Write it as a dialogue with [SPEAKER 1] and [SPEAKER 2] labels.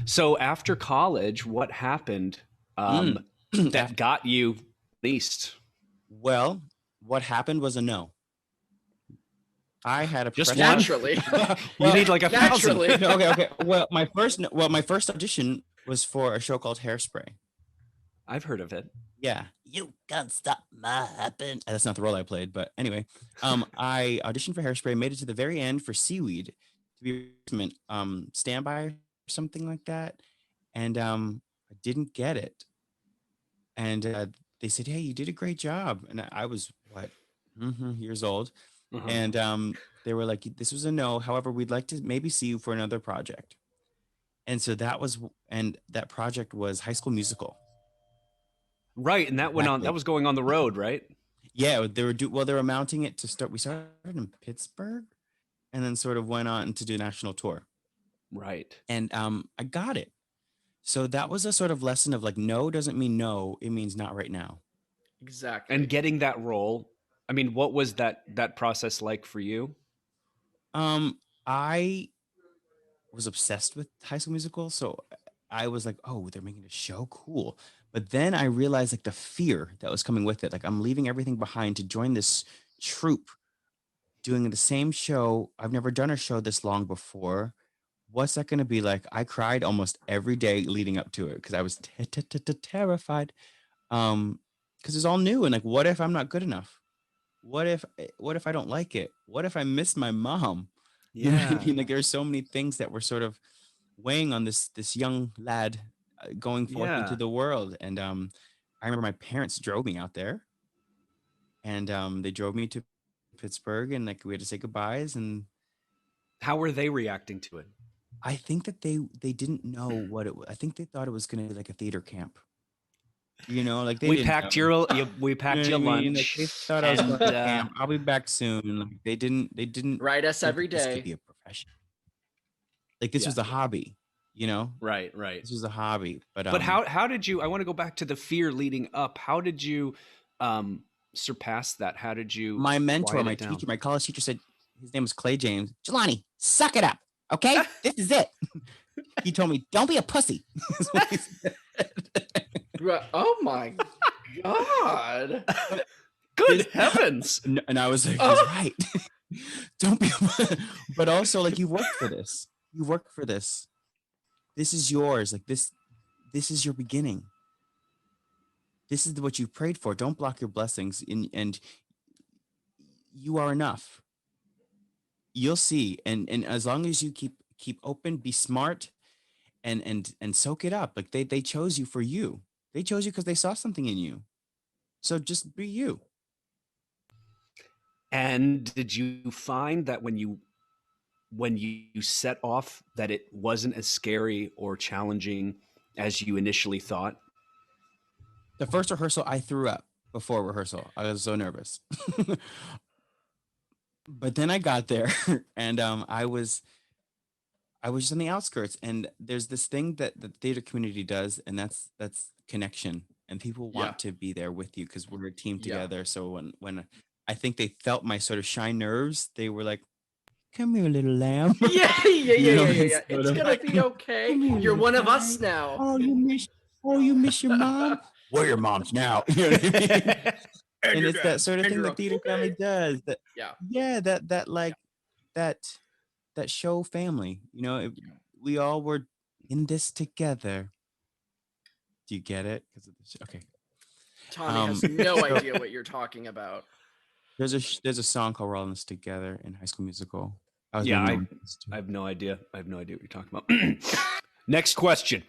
[SPEAKER 1] So after college, what happened
[SPEAKER 2] Mm.
[SPEAKER 1] that got you released?
[SPEAKER 2] Well, what happened was a no. I had a
[SPEAKER 1] Just
[SPEAKER 2] professional.
[SPEAKER 1] one?
[SPEAKER 3] Naturally.
[SPEAKER 1] You
[SPEAKER 2] Well,
[SPEAKER 1] need like 1,000.
[SPEAKER 3] Naturally.
[SPEAKER 2] no, okay. Well, my first audition was for a show called Hairspray.
[SPEAKER 1] I've heard of it.
[SPEAKER 2] Yeah, you can't stop my happen. That's not the role I played, but anyway, I auditioned for Hairspray, made it to the very end for Seaweed to be standby or something like that, and I didn't get it. And they said, "Hey, you did a great job," and I was what, years old,
[SPEAKER 1] Uh-huh.
[SPEAKER 2] and they were like, "This was a no. However, we'd like to maybe see you for another project." And so and that project was High School Musical.
[SPEAKER 1] Right, and that went on. That
[SPEAKER 2] Exactly.
[SPEAKER 1] was going on the road, right?
[SPEAKER 2] Yeah, they were mounting it to start. We started in Pittsburgh, and then sort of went on to do a national tour.
[SPEAKER 1] Right.
[SPEAKER 2] And I got it. So that was a sort of lesson of like, no doesn't mean no; it means not right now.
[SPEAKER 1] And
[SPEAKER 3] Exactly.
[SPEAKER 1] getting that role, I mean, what was that process like for you?
[SPEAKER 2] I was obsessed with High School Musical, so I was like, oh, they're making a show, cool. But then I realized like the fear that was coming with it. Like I'm leaving everything behind to join this troupe doing the same show. I've never done a show this long before. What's that going to be like? I cried almost every day leading up to it because I was terrified. Because it's all new and like, what if I'm not good enough? What if I don't like it? What if I miss my mom? You know what I
[SPEAKER 1] Yeah.
[SPEAKER 2] mean? Like there's so many things that were sort of weighing on this young lad going forth into
[SPEAKER 1] Yeah.
[SPEAKER 2] the world. And I remember my parents drove me out there, and they drove me to Pittsburgh, and like we had to say goodbyes. And
[SPEAKER 1] How were they reacting to it?
[SPEAKER 2] I think that they didn't know what it was. I think they thought it was going to be like a theater camp. Like they
[SPEAKER 1] We
[SPEAKER 2] didn't
[SPEAKER 1] packed
[SPEAKER 2] know.
[SPEAKER 1] your we
[SPEAKER 2] You know
[SPEAKER 1] packed
[SPEAKER 2] what I
[SPEAKER 1] your
[SPEAKER 2] mean? Like
[SPEAKER 1] lunch,
[SPEAKER 2] they thought I was
[SPEAKER 1] and
[SPEAKER 2] going to camp. I'll be back soon. Like they didn't
[SPEAKER 3] Write us
[SPEAKER 2] think
[SPEAKER 3] every
[SPEAKER 2] that this could
[SPEAKER 3] day.
[SPEAKER 2] be a profession. Like this
[SPEAKER 1] yeah,
[SPEAKER 2] was a hobby, you know?
[SPEAKER 1] right, right.
[SPEAKER 2] This was a hobby. But
[SPEAKER 1] But how did you? I want to go back to the fear leading up. How did you surpass that? How did you
[SPEAKER 2] my mentor,
[SPEAKER 1] quiet
[SPEAKER 2] my
[SPEAKER 1] it down?
[SPEAKER 2] teacher, my college teacher said, his name was Clay James. Jelani, suck it up. Okay? This is it. He told me, don't be a pussy. That's what he said.
[SPEAKER 3] Oh my God.
[SPEAKER 1] Good heavens!
[SPEAKER 2] And I was like, he's
[SPEAKER 3] Oh.
[SPEAKER 2] right. Don't be, but also like you worked for this. You worked for this. This is yours. Like this is your beginning. This is what you prayed for. Don't block your blessings. And you are enough. You'll see. And as long as you keep open, be smart, and soak it up. Like they chose you for you. They chose you because they saw something in you. So just be you.
[SPEAKER 1] And did you find that when you set off that it wasn't as scary or challenging as you initially thought?
[SPEAKER 2] The first rehearsal, I threw up before rehearsal. I was so nervous. But then I got there, and I was just on the outskirts. And there's this thing that the theater community does, and that's connection. And people
[SPEAKER 3] Yeah.
[SPEAKER 2] want to be there with you because we're a team
[SPEAKER 3] Yeah.
[SPEAKER 2] together. So when I think they felt my sort of shy nerves, they were like, "Come here, little lamb."
[SPEAKER 3] Yeah, yeah, yeah, yeah, yeah, yeah.
[SPEAKER 2] Sort
[SPEAKER 3] It's
[SPEAKER 2] of
[SPEAKER 3] gonna
[SPEAKER 2] like,
[SPEAKER 3] be okay.
[SPEAKER 2] "Come here,
[SPEAKER 3] You're
[SPEAKER 2] little
[SPEAKER 3] one of
[SPEAKER 2] guy.
[SPEAKER 3] us now.
[SPEAKER 2] Oh, you miss your mom. We're your moms now." You know what I mean? And it's that sort of thing
[SPEAKER 3] you're
[SPEAKER 2] that theater family does. That
[SPEAKER 3] Yeah.
[SPEAKER 2] yeah, that like that that show family. We all were in this together. Do you get it? Okay.
[SPEAKER 3] Tommy has
[SPEAKER 2] Um,
[SPEAKER 3] no
[SPEAKER 2] so
[SPEAKER 3] idea what you're talking about.
[SPEAKER 2] there's a song called "We're All in This Together" in High School Musical. I was
[SPEAKER 1] Yeah,
[SPEAKER 2] maybe
[SPEAKER 1] I
[SPEAKER 2] one of those two.
[SPEAKER 1] I have no idea. I have no idea what you're talking about. Next question.